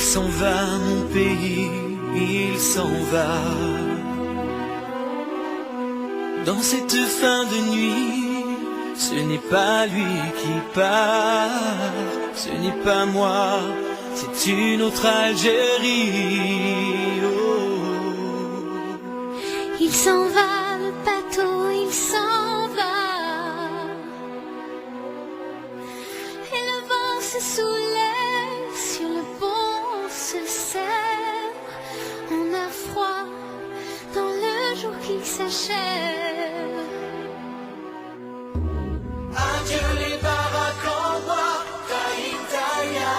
Il s'en va, mon pays, il s'en va. Dans cette fin de nuit, ce n'est pas lui qui part, ce n'est pas moi, c'est une autre Algérie. Oh. Il s'en va, le bateau, il s'en va. Et le vent se soulève, sur le pont on se serre. On a froid dans le jour qui s'achève. Adieu les baraques en bois, Taïtaïa.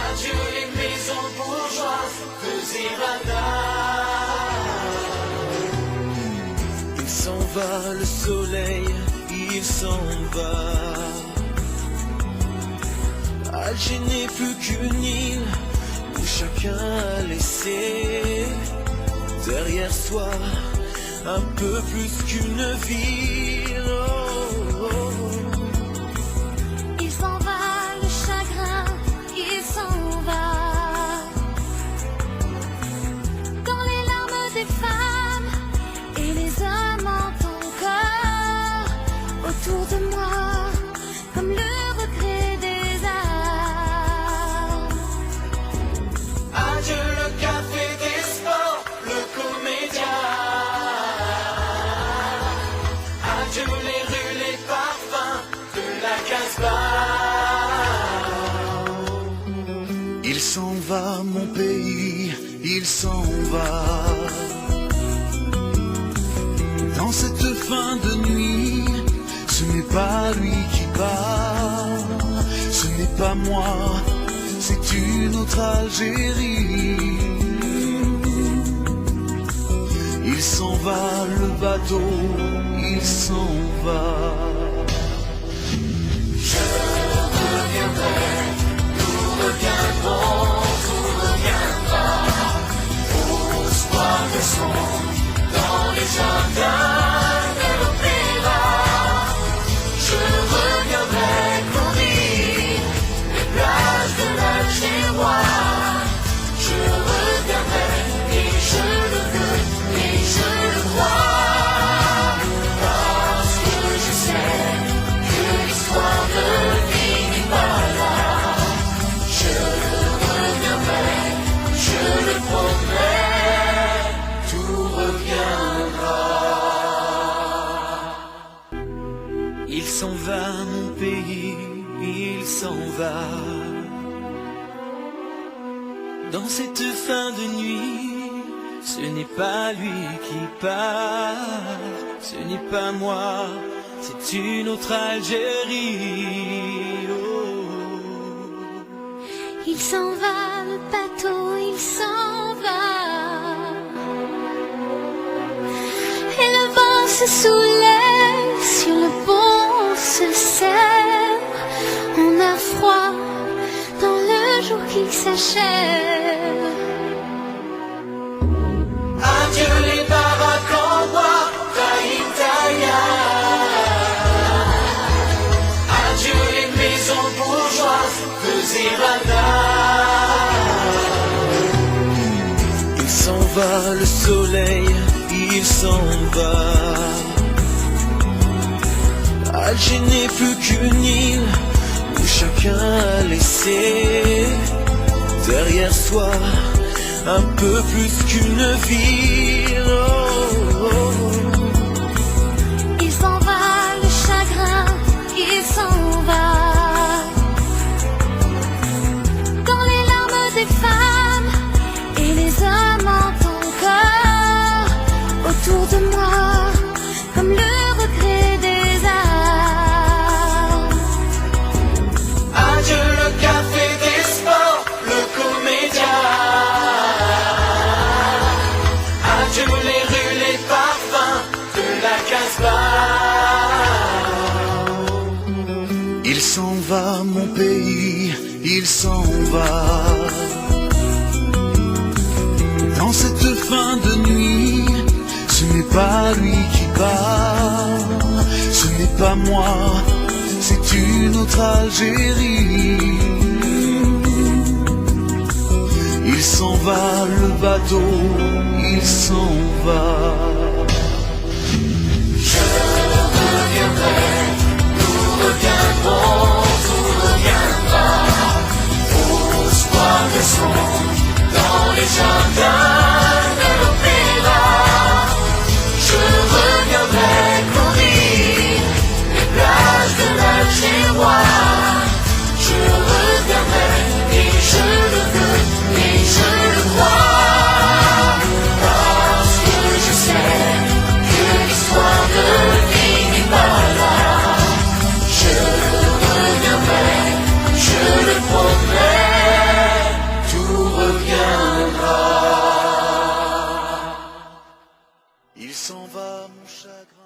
Adieu les maisons bourgeoises de Zirada. Il s'en va, le soleil, il s'en va. Alger n'est plus qu'une île où chacun a laissé derrière soi un peu plus qu'une ville. Oh, oh, oh. Il s'en va, le chagrin, il s'en va. Dans les larmes des femmes et les hommes entendent encore autour de moi, comme le regret des âmes. Adieu le café des sports, le comédien. Adieu les rues, les parfums de la Casbah. Il s'en va, mon pays, il s'en va. Dans cette fin de nuit, ce n'est pas lui qui part, ce n'est pas moi, c'est une autre Algérie. Il s'en va, le bateau, il s'en va. Je reviendrai, nous reviendrons, tout reviendra. Espoir de son dans les jardins de l'opéra. Je reviendrai courir les plages de l'Algérois. Je reviendrai et je le veux et je le crois. Parce que je sais que l'histoire ne finit pas là. Je reviendrai, je le promets, tout reviendra. Il s'en va, mon pays, il s'en va. Dans cette fin de nuit, ce n'est pas lui qui part, ce n'est pas moi, c'est une autre Algérie. Oh. Il s'en va, le bateau, il s'en va. Et le vent se soulève, sur le pont on se serre. On a froid dans le jour qui s'achève. Adieu les baraques en bois, Taïtaïa. Adieu les maisons bourgeoises de Zirada. Il s'en va, le soleil, il s'en va. Alger n'est plus qu'une île où chacun a laissé derrière soi un peu plus qu'une ville. Oh, oh, oh. Il s'en va, le chagrin, il s'en va. Dans les larmes des femmes et les hommes entendent encore autour de moi, comme le regret des âmes. Adieu le café des sports, le comédien. Adieu les rues, les parfums de la Casbah. Il s'en va, mon pays, il s'en va. Dans cette fin de nuit, ce n'est pas lui qui part, ce n'est pas moi, c'est une autre Algérie. s'en va, le bateau, il s'en va. Je reviendrai, nous reviendrons, tout reviendra. Aux poissons dans les jardins de l'opéra. Je reviendrai courir les plages de l'Algérois. Je reviendrai et je le veux et je le crois. Parce que je sais que l'histoire ne finit pas là. Je reviendrai, je le promets, tout reviendra. Il s'en va, mon chagrin.